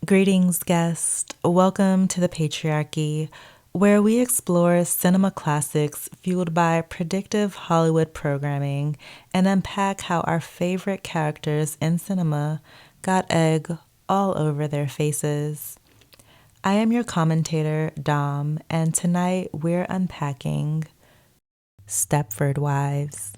Greetings, guest. Welcome to the Patriarchy, where we explore cinema classics fueled by predictive Hollywood programming and unpack how our favorite characters in cinema got egg all over their faces. I am your commentator, Dom, and tonight we're unpacking Stepford Wives.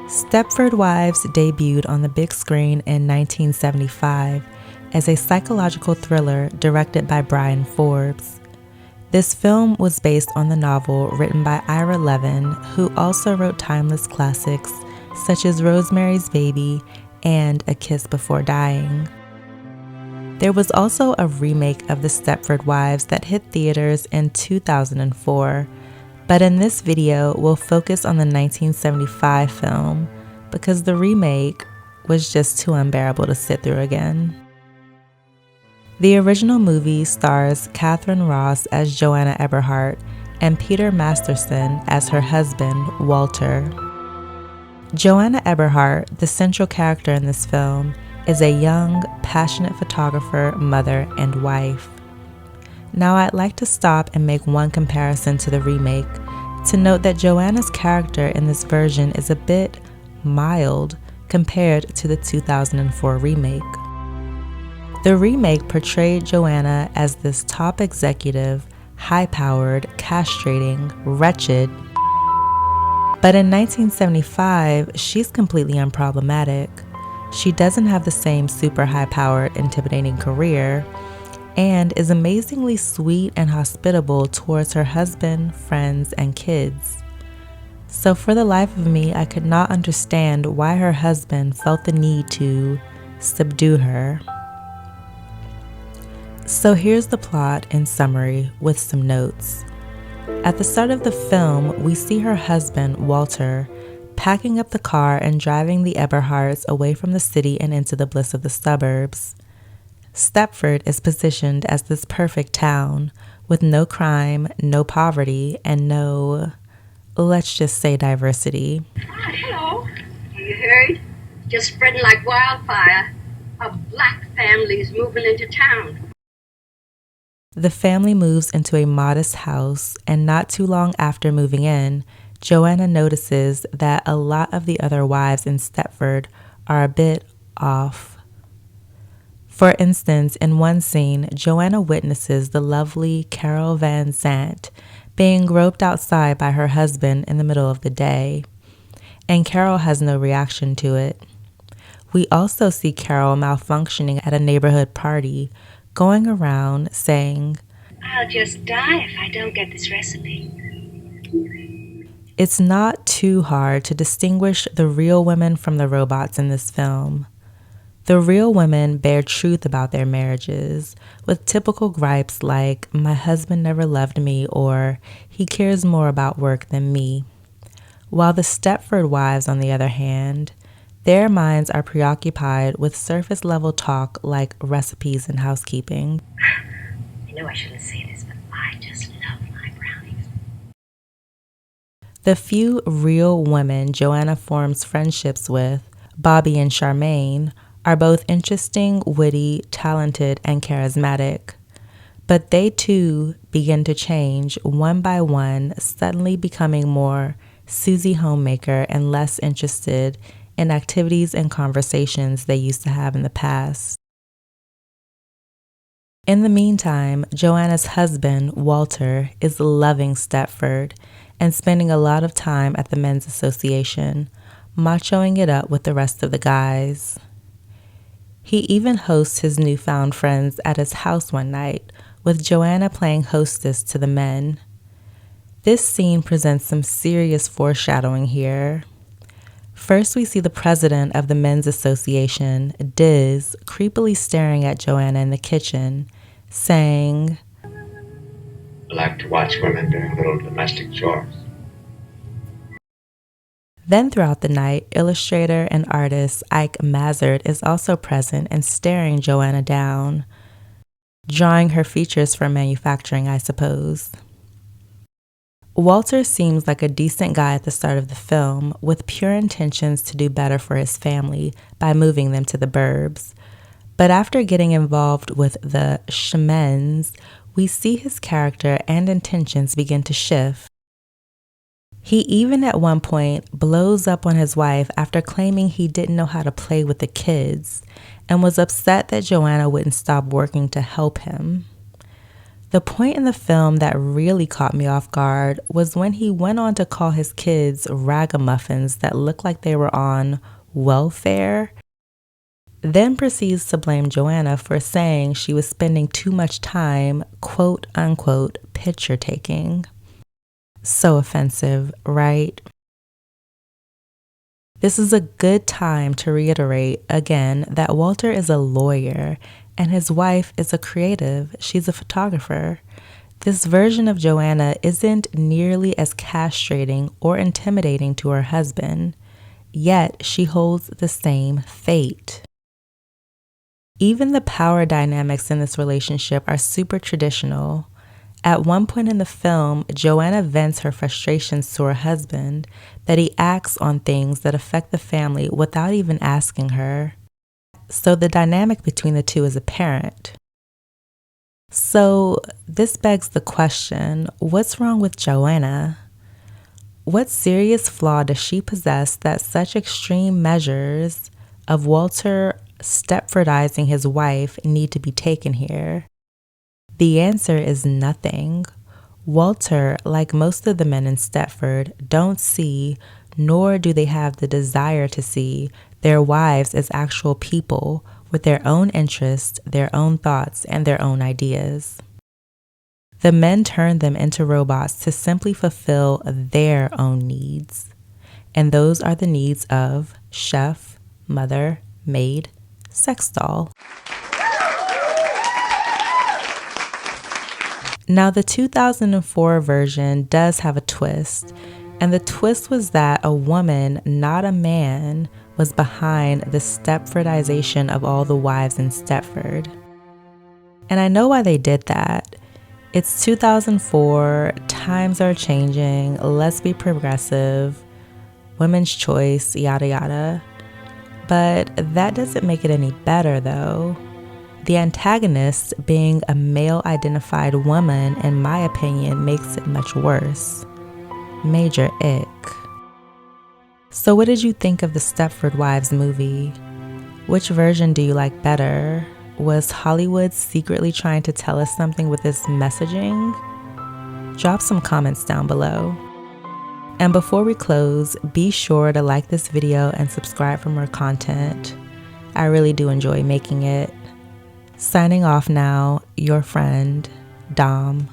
Stepford Wives debuted on the big screen in 1975 as a psychological thriller directed by Brian Forbes. This film was based on the novel written by Ira Levin, who also wrote timeless classics such as Rosemary's Baby and A Kiss Before Dying. There was also a remake of The Stepford Wives that hit theaters in 2004, but in this video we'll focus on the 1975 film because the remake was just too unbearable to sit through again. The original movie stars Catherine Ross as Joanna Eberhardt and Peter Masterson as her husband, Walter. Joanna Eberhardt, the central character in this film, is a young, passionate photographer, mother, and wife. Now I'd like to stop and make one comparison to the remake to note that Joanna's character in this version is a bit mild compared to the 2004 remake. The remake portrayed Joanna as this top executive, high-powered, castrating, wretched. But in 1975, she's completely unproblematic. She doesn't have the same super high-powered, intimidating career, and is amazingly sweet and hospitable towards her husband, friends, and kids. So for the life of me, I could not understand why her husband felt the need to subdue her. So here's the plot in summary with some notes. At the start of the film, we see her husband, Walter, packing up the car and driving the Eberhardts away from the city and into the bliss of the suburbs. Stepford is positioned as this perfect town with no crime, no poverty, and no, let's just say, diversity. Hello. You heard? Just spreading like wildfire. A black family's moving into town. The family moves into a modest house, and not too long after moving in, Joanna notices that a lot of the other wives in Stepford are a bit off. For instance, in one scene, Joanna witnesses the lovely Carol Van Zandt being groped outside by her husband in the middle of the day, and Carol has no reaction to it. We also see Carol malfunctioning at a neighborhood party, going around saying, I'll just die if I don't get this recipe. It's not too hard to distinguish the real women from the robots in this film. The real women bear truth about their marriages, with typical gripes like, my husband never loved me, or he cares more about work than me. While the Stepford wives, on the other hand, their minds are preoccupied with surface-level talk like recipes and housekeeping. I know I shouldn't say this, but I just love my brownies. The few real women Joanna forms friendships with, Bobby and Charmaine, are both interesting, witty, talented, and charismatic. But they too begin to change one by one, suddenly becoming more Susie Homemaker and less interested in activities and conversations they used to have in the past. In the meantime, Joanna's husband, Walter, is loving Stepford and spending a lot of time at the men's association, machoing it up with the rest of the guys. He even hosts his newfound friends at his house one night, with Joanna playing hostess to the men. This scene presents some serious foreshadowing here. First, we see the president of the Men's Association, Diz, creepily staring at Joanna in the kitchen, saying, I like to watch women doing little domestic chores. Then throughout the night, illustrator and artist Ike Mazard is also present and staring Joanna down, drawing her features for manufacturing, I suppose. Walter seems like a decent guy at the start of the film, with pure intentions to do better for his family by moving them to the burbs. But after getting involved with the shamans, we see his character and intentions begin to shift. He even at one point blows up on his wife after claiming he didn't know how to play with the kids and was upset that Joanna wouldn't stop working to help him. The point in the film that really caught me off guard was when he went on to call his kids ragamuffins that looked like they were on welfare, then proceeds to blame Joanna for saying she was spending too much time, quote unquote, picture taking. So offensive, right? This is a good time to reiterate again that Walter is a lawyer and his wife is a creative. She's a photographer. This version of Joanna isn't nearly as castrating or intimidating to her husband, yet she holds the same fate. Even the power dynamics in this relationship are super traditional. At one point in the film, Joanna vents her frustrations to her husband that he acts on things that affect the family without even asking her. So the dynamic between the two is apparent. So this begs the question, what's wrong with Joanna? What serious flaw does she possess that such extreme measures of Walter Stepfordizing his wife need to be taken here? The answer is nothing. Walter, like most of the men in Stepford, don't see, nor do they have the desire to see, their wives as actual people with their own interests, their own thoughts, and their own ideas. The men turn them into robots to simply fulfill their own needs. And those are the needs of chef, mother, maid, sex doll. Now, the 2004 version does have a twist, and the twist was that a woman, not a man, was behind the Stepfordization of all the wives in Stepford. And I know why they did that. It's 2004, times are changing, let's be progressive, women's choice, yada yada. But that doesn't make it any better though. The antagonist being a male-identified woman, in my opinion, makes it much worse. Major ick. So what did you think of the Stepford Wives movie? Which version do you like better? Was Hollywood secretly trying to tell us something with this messaging? Drop some comments down below. And before we close, be sure to like this video and subscribe for more content. I really do enjoy making it. Signing off now, your friend, Dom.